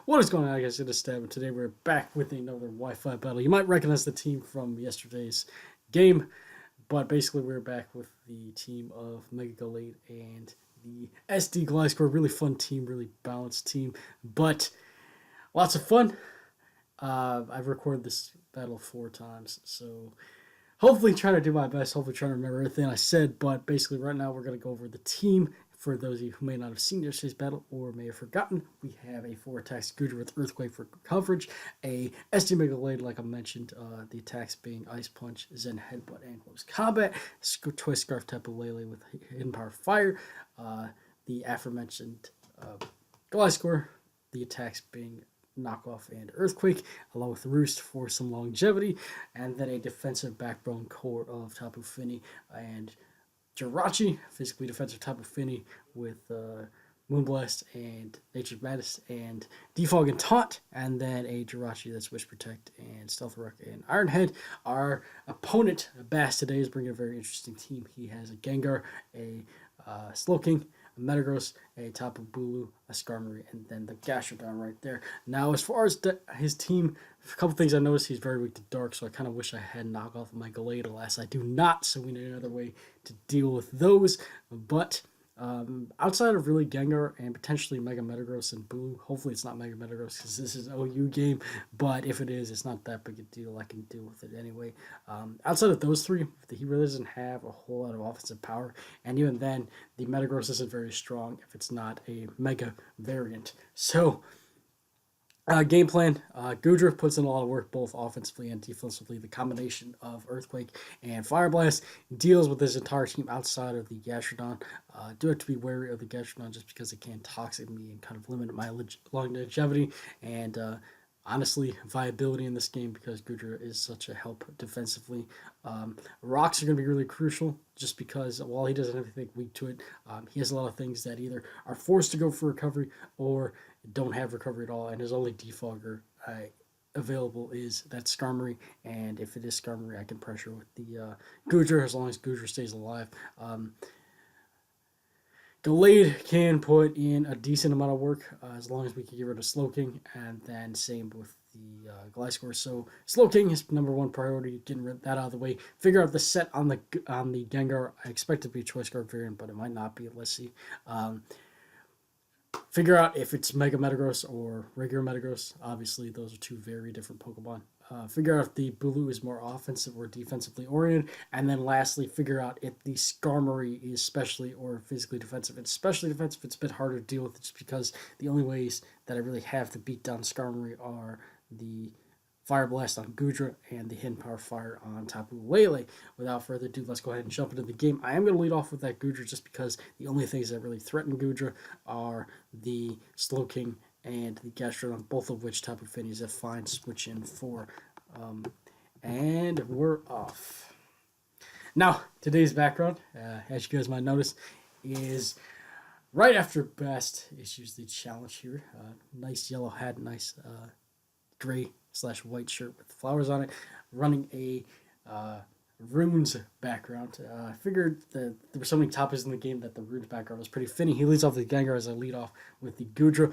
What is going on, guys? It is Stab, and today we're back with another Wi-Fi battle. You might recognize the team from yesterday's game, but basically we're back with the team of Mega Galate and the SD Gliscor. Really fun team, really balanced team, but lots of fun. I've recorded this battle 4 times, so hopefully trying to do my best, hopefully trying to remember everything I said, but basically right now we're going to go over the team. For those of you who may not have seen yesterday's battle or may have forgotten, we have a 4 attack Scooter with Earthquake for coverage, a SD Mega Blade, like I mentioned, the attacks being Ice Punch, Zen Headbutt, and Close Combat, Twist Scarf Tapu Lele with Hidden Power Fire, the aforementioned Gliscor, the attacks being Knockoff and Earthquake, along with Roost for some longevity, and then a defensive backbone core of Tapu Fini and Jirachi, physically defensive Tapu Fini with Moonblast and Nature's Madness and Defog and Taunt, and then a Jirachi that's Wish Protect and Stealth Rock and Iron Head. Our opponent, Bast, today is bringing a very interesting team. He has a Gengar, a Slowking, a Metagross, a Tapu Bulu, a Skarmory, and then the Gastrodon right there. Now, as far as his team, a couple things I noticed: he's very weak to Dark, so I kind of wish I had Knockoff my Galate. Alas, I do not, so we need another way to deal with those. But outside of really Gengar and potentially Mega Metagross and Bulu, hopefully it's not Mega Metagross because this is an OU game, but if it is, it's not that big a deal. I can deal with it anyway. Outside of those three, he really doesn't have a whole lot of offensive power, and even then, the Metagross isn't very strong if it's not a Mega variant. So, game plan, Goodra puts in a lot of work both offensively and defensively. The combination of Earthquake and Fire Blast deals with his entire team outside of the Gastrodon. Do have to be wary of the Gastrodon just because it can toxic me and kind of limit my longevity and honestly viability in this game because Goodra is such a help defensively. Rocks are going to be really crucial just because while he doesn't have anything weak to it, he has a lot of things that either are forced to go for recovery or don't have recovery at all, and his only defogger available is that Skarmory, and if it is Skarmory, I can pressure with the Goodra as long as Goodra stays alive. Gallade can put in a decent amount of work as long as we can get rid of Slowking, and then same with the Gliscor. So Slowking is number one priority, getting rid of that out of the way. Figure out the set on the Gengar. I expect it to be a Choice Guard variant, but it might not be. Let's see. Figure out if it's Mega Metagross or regular Metagross. Obviously, those are two very different Pokemon. Figure out if the Bulu is more offensive or defensively oriented. And then lastly, figure out if the Skarmory is specially or physically defensive. It's especially defensive. It's a bit harder to deal with just because the only ways that I really have to beat down Skarmory are the Fire Blast on Goodra and the Hidden Power Fire on Tapu Lele. Without further ado, let's go ahead and jump into the game. I am going to lead off with that Goodra just because the only things that really threaten Goodra are the Slowking and the Gastrodon, both of which Tapu Fini is a fine switch in for. And we're off. Now, today's background, as you guys might notice, is right after Bast issues the challenge here. Nice yellow hat, nice gray/white shirt with flowers on it, running a runes background. I figured that there were so many topics in the game that the runes background was pretty fitting. He leads off the Gengar as I lead off with the Goodra.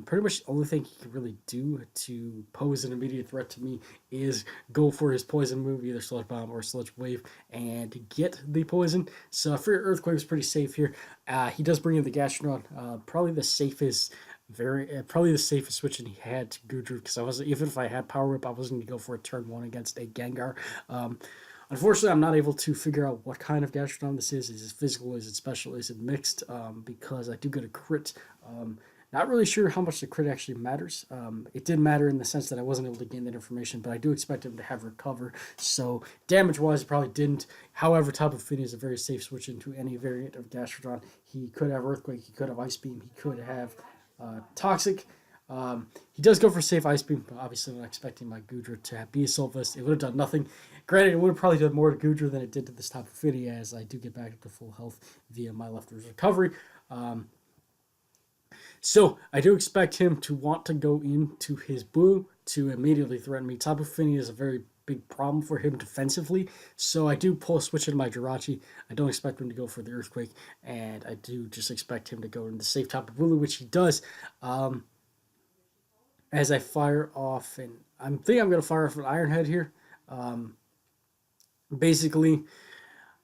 Pretty much the only thing he can really do to pose an immediate threat to me is go for his poison move, either Sludge Bomb or Sludge Wave, and get the poison. So I figured Earthquake was pretty safe here. He does bring in the Gastrodon, probably the safest switch he had to Goodra because even if I had Power Whip, I wasn't going to go for a turn 1 against a Gengar. Unfortunately, I'm not able to figure out what kind of Gastrodon this is. Is it physical? Is it special? Is it mixed? Because I do get a crit. Not really sure how much the crit actually matters. It did matter in the sense that I wasn't able to gain that information, but I do expect him to have recover. So damage-wise, it probably didn't. However, Tapu Fini is a very safe switch into any variant of Gastrodon. He could have Earthquake. He could have Ice Beam. He could have Toxic. He does go for safe Ice Beam, but obviously I'm not expecting my Goodra to be a Soul Vest. It would have done nothing. Granted, it would have probably done more to Goodra than it did to this Tapu Fini, as I do get back up to full health via my leftovers recovery. So I do expect him to want to go into his Boo to immediately threaten me. Tapu Fini is a very big problem for him defensively, so I do pull a switch into my Jirachi. I don't expect him to go for the Earthquake, and I do just expect him to go into the safe Tapu Bulu, which he does. as I fire off, and I'm going to fire off an Iron Head here. Basically,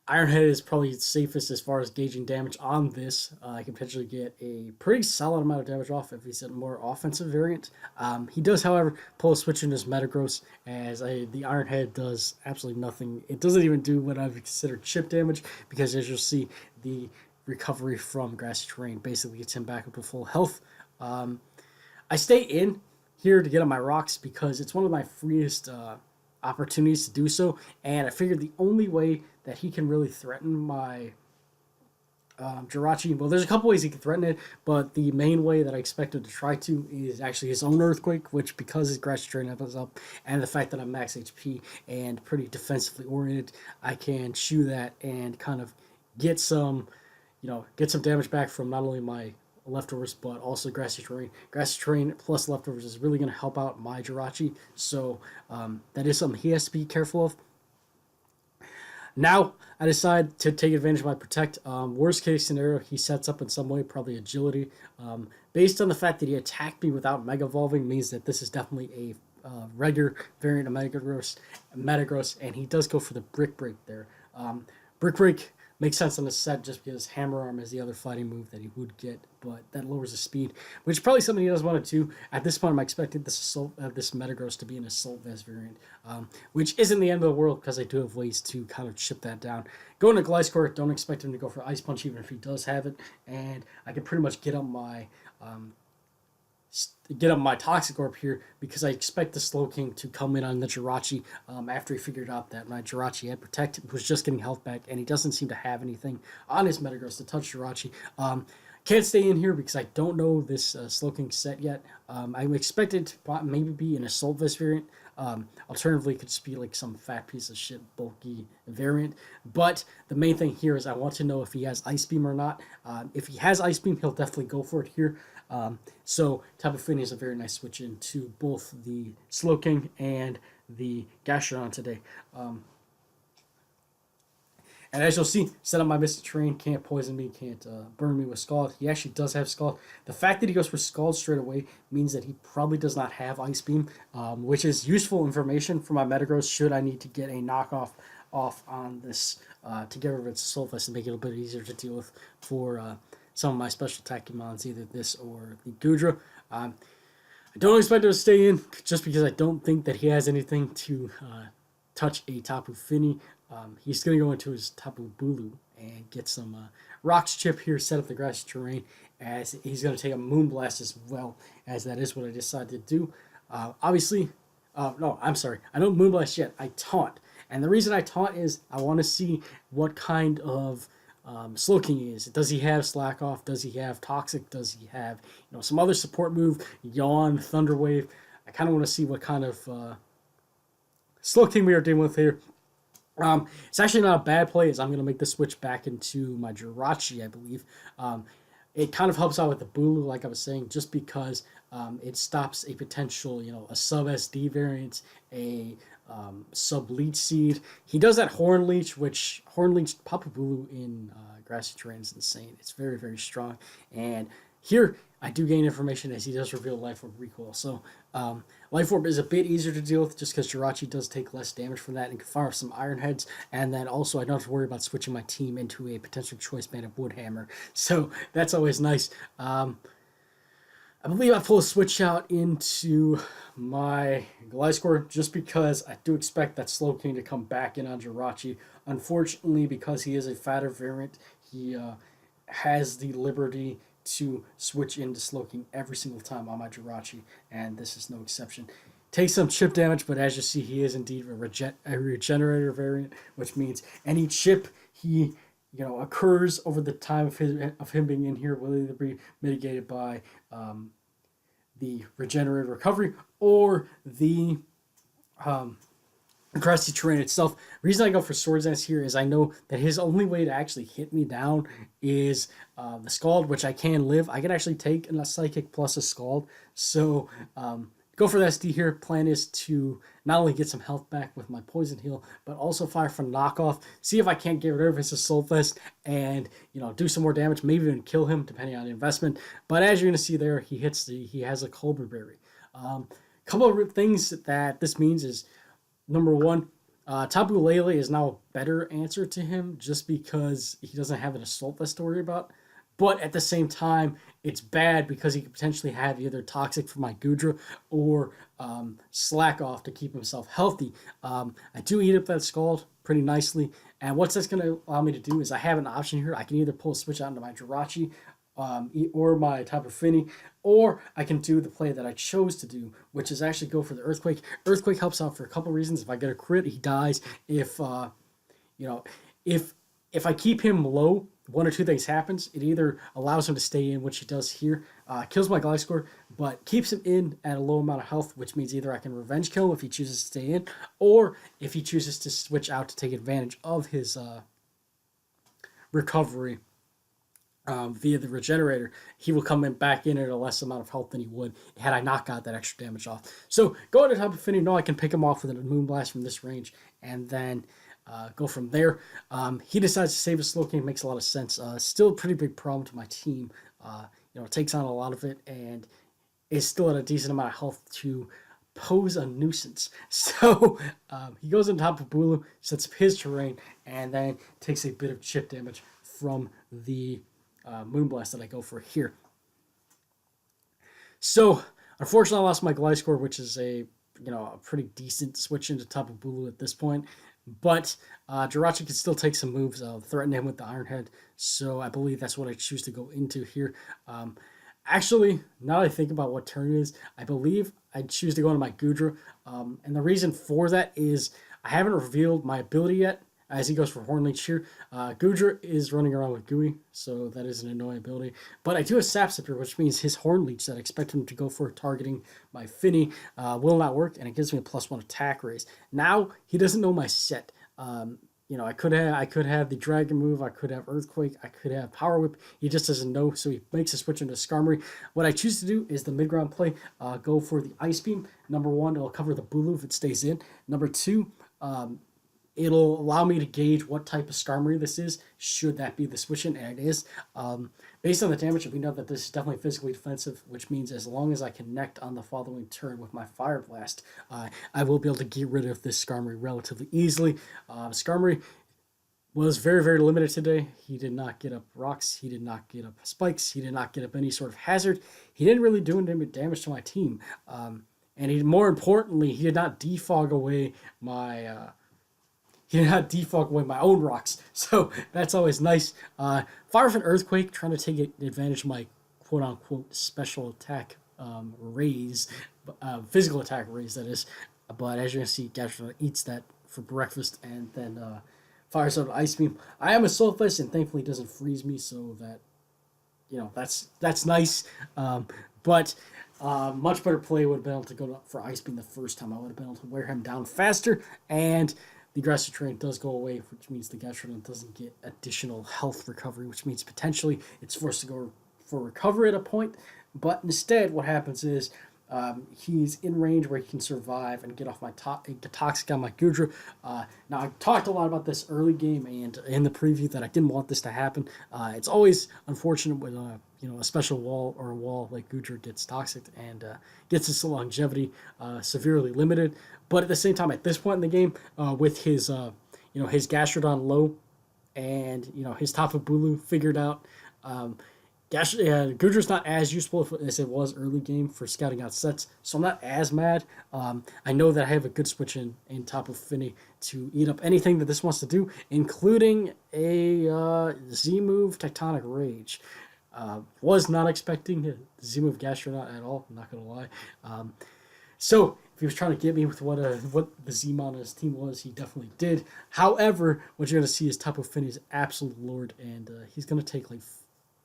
Iron Head is probably safest as far as gauging damage on this. I can potentially get a pretty solid amount of damage off if he's a more offensive variant. He does, however, pull a switch in his Metagross, as the Iron Head does absolutely nothing. It doesn't even do what I would consider chip damage, because as you'll see, the recovery from Grassy Terrain basically gets him back up to full health. I stay in here to get on my rocks because it's one of my freest opportunities to do so, and I figured the only way that he can really threaten my Jirachi, well, there's a couple ways he can threaten it, but the main way that I expected to try to is actually his own Earthquake, which, because his Grassy Terrain levels up, and the fact that I'm max HP and pretty defensively oriented, I can chew that and kind of get some, get some damage back from not only my leftovers, but also Grassy Terrain. Grassy Terrain plus leftovers is really going to help out my Jirachi, so that is something he has to be careful of. Now, I decide to take advantage of my Protect. Worst case scenario, he sets up in some way, probably Agility. Based on the fact that he attacked me without Mega Evolving, means that this is definitely a regular variant of Metagross, and he does go for the Brick Break there. Brick Break makes sense on the set just because Hammer Arm is the other fighting move that he would get, but that lowers the speed, which is probably something he does want to do. At this point, I'm expecting this Metagross to be an Assault Vest variant, which isn't the end of the world because I do have ways to kind of chip that down. Going to Gliscor, don't expect him to go for Ice Punch even if he does have it, and I can pretty much get up my Toxic Orb here because I expect the Slowking to come in on the Jirachi after he figured out that my Jirachi had Protect, was just getting health back, and he doesn't seem to have anything on his Metagross to touch Jirachi. Can't stay in here because I don't know this Slowking set yet. I expect it to maybe be an Assault Vest variant. Alternatively, it could just be like some fat piece of shit bulky variant. But the main thing here is I want to know if he has Ice Beam or not. If he has Ice Beam, he'll definitely go for it here. So Tapu Fini is a very nice switch into both the Slowking and the Gastrodon today. And as you'll see, set up my Mystic Terrain, can't poison me, can't burn me with Scald. He actually does have Scald. The fact that he goes for Scald straight away means that he probably does not have Ice Beam, which is useful information for my Metagross should I need to get a knockoff off on this to get rid of its Assault Vest and make it a little bit easier to deal with for some of my special attacking mons, either this or the Goodra. I don't expect him to stay in just because I don't think that he has anything to touch a Tapu Fini. He's going to go into his Tapu Bulu and get some Rocks Chip here, set up the Grassy Terrain, as he's going to take a Moonblast as well, as that is what I decided to do. Obviously, no, I'm sorry. I don't Moonblast yet. I Taunt. And the reason I Taunt is I want to see what kind of Slowking he is. Does he have Slack Off? Does he have Toxic? Does he have some other support move? Yawn, Thunder Wave. I kind of want to see what kind of Slowking we are dealing with here. It's actually not a bad play, as I'm going to make the switch back into my Jirachi, I believe. It kind of helps out with the Bulu, like I was saying, just because it stops a potential, a sub-SD variant, a sub-Leech Seed. He does that Horn Leech, which Horn Leech, Tapu Bulu in Grassy Terrain is insane. It's very, very strong. And here, I do gain information as he does reveal Life Orb recoil. So, Life Orb is a bit easier to deal with just because Jirachi does take less damage from that and can fire off some Iron Heads. And then also, I don't have to worry about switching my team into a potential choice band of Woodhammer. So, that's always nice. I believe I pull a switch out into my Gliscor just because I do expect that Slowking to come back in on Jirachi. Unfortunately, because he is a fatter variant, he has the liberty to switch into Slowking every single time on my Jirachi, and this is no exception. Takes some chip damage, but as you see, he is indeed a regenerator variant, which means any chip he occurs over the time of him being in here will either be mitigated by the regenerated recovery or the Grassy Terrain itself. The reason I go for Swords Dance here is I know that his only way to actually hit me down is the Scald, which I can live. I can actually take a Psychic plus a Scald. So go for the SD here. Plan is to not only get some health back with my Poison Heal, but also fire for knockoff. See if I can't get rid of his Assault Vest and do some more damage. Maybe even kill him depending on the investment. But as you're going to see there, he has a Colbur Berry. Couple of things that this means is, number one, Tapu Lele is now a better answer to him just because he doesn't have an Assault Vest to worry about. But at the same time, it's bad because he could potentially have either Toxic for my Gudra or Slack Off to keep himself healthy. I do eat up that Scald pretty nicely. And what that's going to allow me to do is I have an option here. I can either pull a switch out into my Jirachi or my Tapu Fini, or I can do the play that I chose to do, which is actually go for the Earthquake. Earthquake helps out for a couple reasons. If I get a crit, he dies. If you know, if I keep him low, one or two things happens. It either allows him to stay in, which he does here, kills my Gliscor, but keeps him in at a low amount of health, which means either I can revenge kill him if he chooses to stay in, or if he chooses to switch out to take advantage of his recovery via the regenerator, he will come in back in at a less amount of health than he would had I not got that extra damage off. So going to Tapu Fini, no, I can pick him off with a Moonblast from this range, and then go from there. He decides to save his Slowking, makes a lot of sense. Still a pretty big problem to my team. Takes on a lot of it and is still at a decent amount of health to pose a nuisance. So he goes on top of Bulu, sets up his terrain, and then takes a bit of chip damage from the Moonblast that I go for here. So unfortunately, I lost my Gliscor, which is a pretty decent switch into Tapu Bulu at this point. But Jirachi can still take some moves, threaten him with the Iron Head. So I believe that's what I choose to go into here. Actually, now that I think about what turn it is, I believe I choose to go into my Gudra. And the reason for that is I haven't revealed my ability yet as he goes for Horn Leech here. Gudra is running around with Gooey, so that is an annoying ability. But I do have Sap Sipper, which means his Horn Leech that I expect him to go for targeting my Fini will not work, and it gives me a +1 attack raise. Now, he doesn't know my set. I could have the Dragon move, I could have Earthquake, I could have Power Whip. He just doesn't know, so he makes a switch into Skarmory. What I choose to do is the mid-ground play, go for the Ice Beam. Number one, it'll cover the Bulu if it stays in. Number two, it'll allow me to gauge what type of Skarmory this is, should that be the switch in, and it is. Based on the damage, we know that this is definitely physically defensive, which means as long as I connect on the following turn with my Fire Blast, I will be able to get rid of this Skarmory relatively easily. Skarmory was very, very limited today. He did not get up rocks, he did not get up spikes, he did not get up any sort of hazard. He didn't really do any damage to my team. And more importantly, he did not defog away my... He did not defog away my own rocks, so that's always nice. Fire from Earthquake, trying to take advantage of my quote-unquote special attack raise, physical attack raise, that is. But as you're going to see, Gastrodon eats that for breakfast and then fires out an Ice Beam. I am a Soul Fist, and thankfully it doesn't freeze me, so that, that's nice. But much better play would have been able to go for Ice Beam the first time. I would have been able to wear him down faster, and the aggressive terrain does go away, which means the Gastrodon doesn't get additional health recovery, which means potentially it's forced to go for recovery at a point. But instead, what happens is he's in range where he can survive and get off my Toxic on my Gudra. Now, I talked a lot about this early game and in the preview that I didn't want this to happen. It's always unfortunate when a special wall or a wall like Gudra gets Toxic and gets its longevity severely limited. But at the same time, at this point in the game, with his his Gastrodon low and his Tapu Bulu figured out, Gudra's not as useful as it was early game for scouting out sets, so I'm not as mad. I know that I have a good switch in Tapu Fini to eat up anything that this wants to do, including a Z move Tectonic Rage. Was not expecting a Z move Gastrodon at all. I'm not gonna lie. So if he was trying to get me with what the Z-Mon on his team was, he definitely did. However, what you're gonna see is Tapu Fini's absolute lord, and he's gonna take like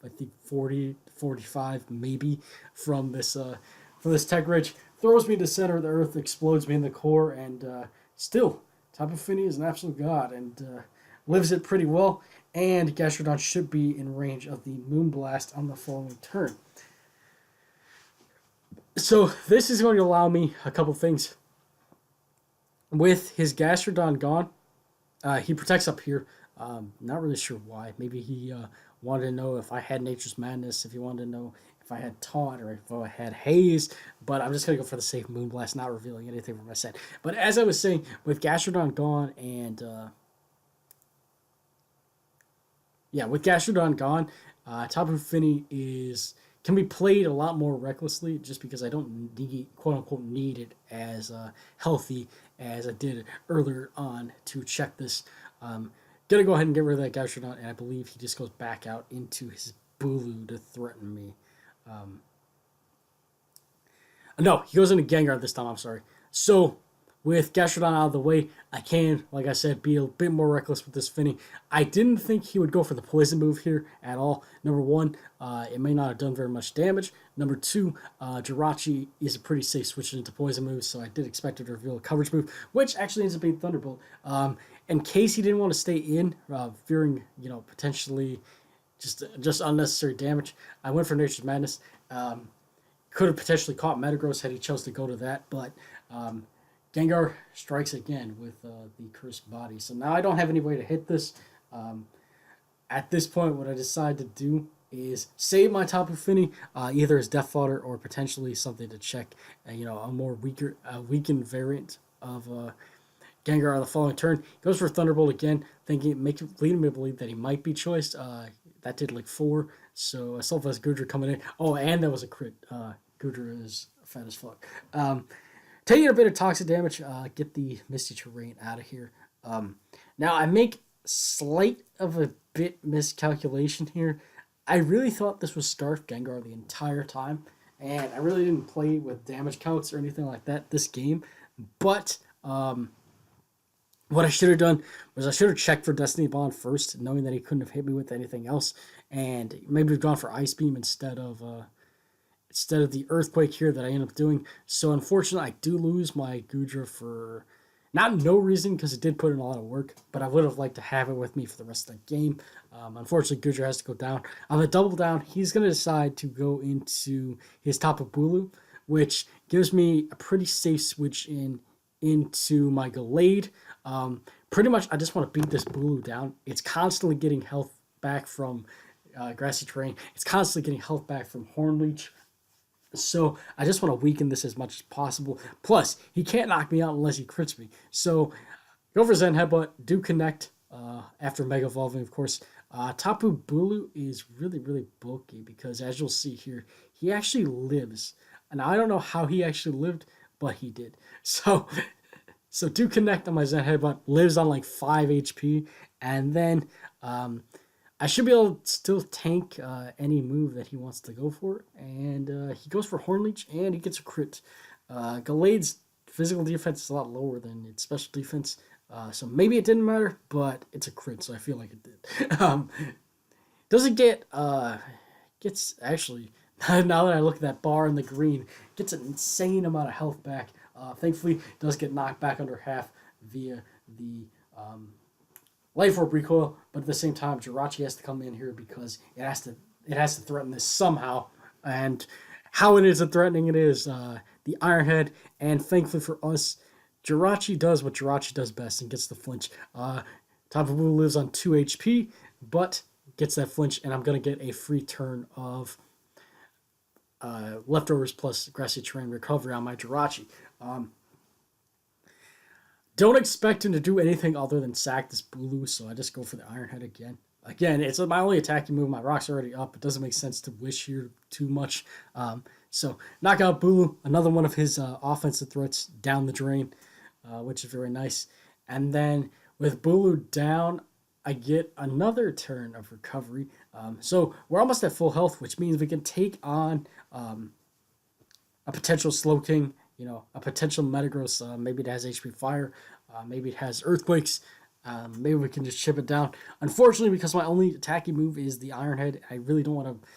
I think 40, 45 maybe from this Tech Ridge. Throws me to the center of the earth, explodes me in the core, and still, Tapu Fini is an absolute god and lives it pretty well. And Gastrodon should be in range of the Moonblast on the following turn. So this is going to allow me a couple things. With his Gastrodon gone, he protects up here. Not really sure why. Maybe he wanted to know if I had Nature's Madness, if he wanted to know if I had Taunt or if I had Haze, but I'm just going to go for the safe Moonblast, not revealing anything from my set. But as I was saying, with Gastrodon gone and, with Gastrodon gone, Tapu Fini can be played a lot more recklessly just because I don't need, quote unquote, need it as healthy as I did earlier on to check this. Gonna go ahead and get rid of that Gastrodon, and I believe he just goes back out into his Bulu to threaten me. No, he goes into Gengar this time, I'm sorry. So, with Gastrodon out of the way, I can, like I said, be a bit more reckless with this Finny. I didn't think he would go for the poison move here at all. Number one, it may not have done very much damage. Number two, Jirachi is a pretty safe switch into poison moves, so I did expect it to reveal a coverage move, which actually ends up being Thunderbolt. In case he didn't want to stay in, fearing, potentially just unnecessary damage, I went for Nature's Madness. Could have potentially caught Metagross had he chose to go to that, but Gengar strikes again with the Cursed Body. So now I don't have any way to hit this. At this point, what I decide to do is save my Tapu Fini, either as Death Fodder or potentially something to check, a more weakened variant of Gengar on the following turn. Goes for Thunderbolt again, leading me to believe that he might be choiced. That did like 4, so I still have Goodra coming in. Oh, and that was a crit. Goodra is fat as fuck. Taking a bit of toxic damage, get the Misty Terrain out of here. Now, I make slight of a bit miscalculation here. I really thought this was Scarf Gengar the entire time, and I really didn't play with damage counts or anything like that this game. But what I should have done was I should have checked for Destiny Bond first, knowing that he couldn't have hit me with anything else, and maybe have gone for Ice Beam instead of the Earthquake here that I end up doing. So unfortunately, I do lose my Goodra for not no reason, because it did put in a lot of work, but I would have liked to have it with me for the rest of the game. Unfortunately, Goodra has to go down. On the double down, he's going to decide to go into his Tapu Bulu, which gives me a pretty safe switch into my Gallade. Pretty much, I just want to beat this Bulu down. It's constantly getting health back from Grassy Terrain. It's constantly getting health back from Hornleech. So I just want to weaken this as much as possible. Plus, he can't knock me out unless he crits me. So go for Zen Headbutt. Do connect after Mega Evolving, of course. Tapu Bulu is really, really bulky because, as you'll see here, he actually lives. And I don't know how he actually lived, but he did. So do connect on my Zen Headbutt. Lives on like 5 HP. And then I should be able to still tank any move that he wants to go for. And he goes for Hornleech, and he gets a crit. Gallade's physical defense is a lot lower than its special defense. So maybe it didn't matter, but it's a crit, so I feel like it did. Doesn't get... gets actually... Now that I look at that bar in the green, gets an insane amount of health back. Thankfully, does get knocked back under half via the... Life Orb recoil, but at the same time, Jirachi has to come in here because it has to threaten this somehow. And how it is a threatening it is, the Iron Head, and thankfully for us, Jirachi does what Jirachi does best and gets the flinch. Tapu Bulu lives on 2 HP, but gets that flinch, and I'm going to get a free turn of leftovers plus Grassy Terrain recovery on my Jirachi. Don't expect him to do anything other than sack this Bulu, so I just go for the Iron Head again. Again, it's my only attacking move. My rock's already up. It doesn't make sense to wish here too much. So knock out Bulu, another one of his offensive threats down the drain, which is very nice. And then with Bulu down, I get another turn of recovery. So we're almost at full health, which means we can take on a potential Slowking, a potential Metagross. Maybe it has HP Fire. Maybe it has Earthquakes. Maybe we can just chip it down. Unfortunately, because my only attacking move is the Iron Head, I really don't want to,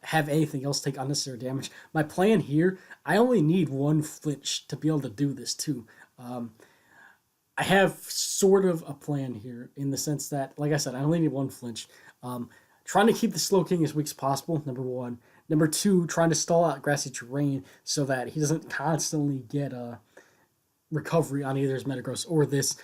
have anything else take unnecessary damage. My plan here, I only need one flinch to be able to do this too. I have sort of a plan here in the sense that, like I said, I only need one flinch. Trying to keep the Slowking as weak as possible, number one. Number two, trying to stall out Grassy Terrain so that he doesn't constantly get recovery on either his Metagross or this.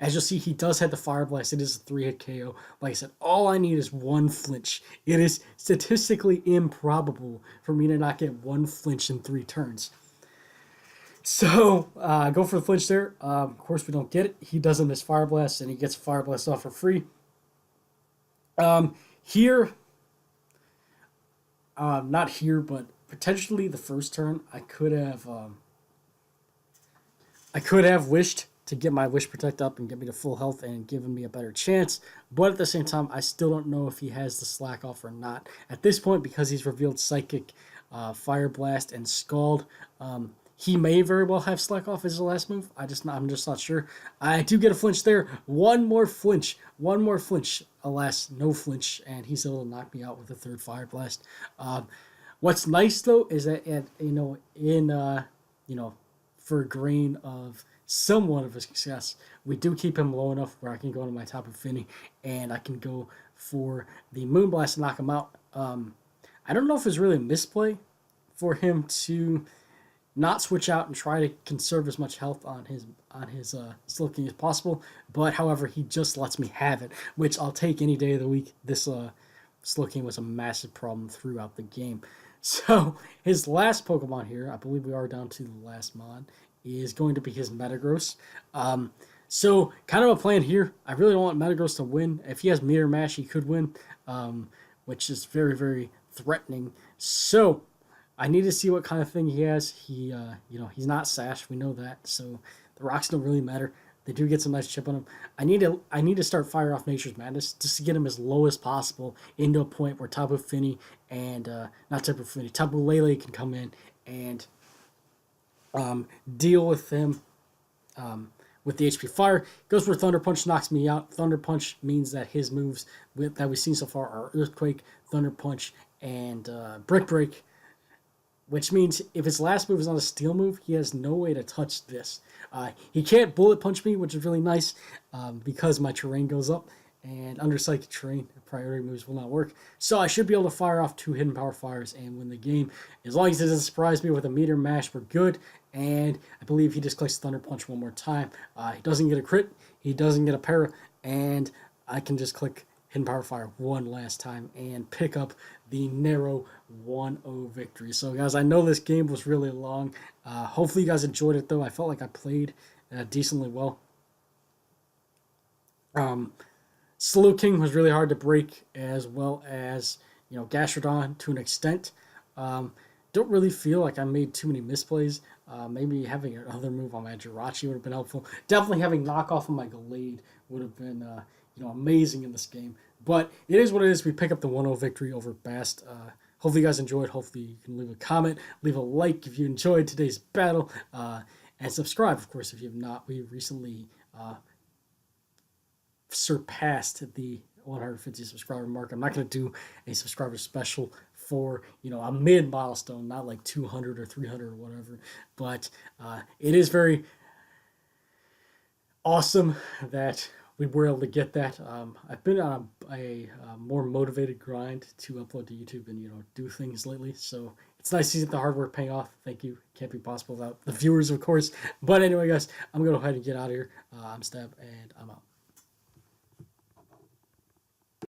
As you'll see, he does have the Fire Blast. It is a 3-hit KO. Like I said, all I need is one flinch. It is statistically improbable for me to not get one flinch in 3 turns. So, go for the flinch there. Of course, we don't get it. He doesn't miss Fire Blast, and he gets Fire Blast off for free. Here, not here, but potentially the first turn, I could have wished to get my Wish Protect up and get me to full health and given me a better chance. But at the same time, I still don't know if he has the Slack off or not. At this point, because he's revealed Psychic, Fire Blast, and Scald, he may very well have Slack off as the last move. I'm just not sure. I do get a flinch there. One more flinch. Alas, no flinch, and he's able to knock me out with a 3rd Fire Blast. What's nice though is that for a grain of somewhat of a success, we do keep him low enough where I can go into my Tapu Fini and I can go for the Moonblast and knock him out. I don't know if it's really a misplay for him to not switch out and try to conserve as much health on his Slowking as possible, but however, he just lets me have it, which I'll take any day of the week. This Slowking was a massive problem throughout the game. So his last Pokemon here, I believe we are down to the last mod, is going to be his Metagross. So kind of a plan here. I really don't want Metagross to win. If he has Meteor Mash, he could win, which is very, very threatening. So I need to see what kind of thing he has. He's not Sash. We know that. So the rocks don't really matter. They do get some nice chip on him. I need to start fire off Nature's Madness just to get him as low as possible into a point where Tapu Fini and Tapu Lele can come in and deal with him with the HP Fire. Goes for Thunder Punch, knocks me out. Thunder Punch means that his moves that we've seen so far are Earthquake, Thunder Punch, and Brick Break. Which means if his last move is not a steel move, he has no way to touch this. He can't bullet punch me, which is really nice because my terrain goes up. And under Psychic Terrain, priority moves will not work. So I should be able to fire off 2 Hidden Power Fires and win the game. As long as it doesn't surprise me with a Meteor Mash, we're good. And I believe he just clicks Thunder Punch one more time. He doesn't get a crit. He doesn't get a para. And I can just click Hidden Power Fire one last time and pick up the narrow 1-0 victory. So guys, I know this game was really long. Hopefully you guys enjoyed it though. I felt like I played decently well. Slowking was really hard to break, as well as Gastrodon to an extent. Don't really feel like I made too many misplays. Maybe having another move on my Jirachi would have been helpful. Definitely having knockoff on my Gallade would have been amazing in this game. But it is what it is. We pick up the 1-0 victory over Bast. Hopefully you guys enjoyed. Hopefully you can leave a comment, leave a like if you enjoyed today's battle, and subscribe, of course, if you have not. We recently surpassed the 150 subscriber mark. I'm not going to do a subscriber special for a mid milestone, not like 200 or 300 or whatever. But it is very awesome that we were able to get that. I've been on a more motivated grind to upload to YouTube and do things lately. So it's nice to see the hard work paying off. Thank you. Can't be possible without the viewers, of course. But anyway, guys, I'm gonna go ahead and get out of here. I'm Stab, and I'm out.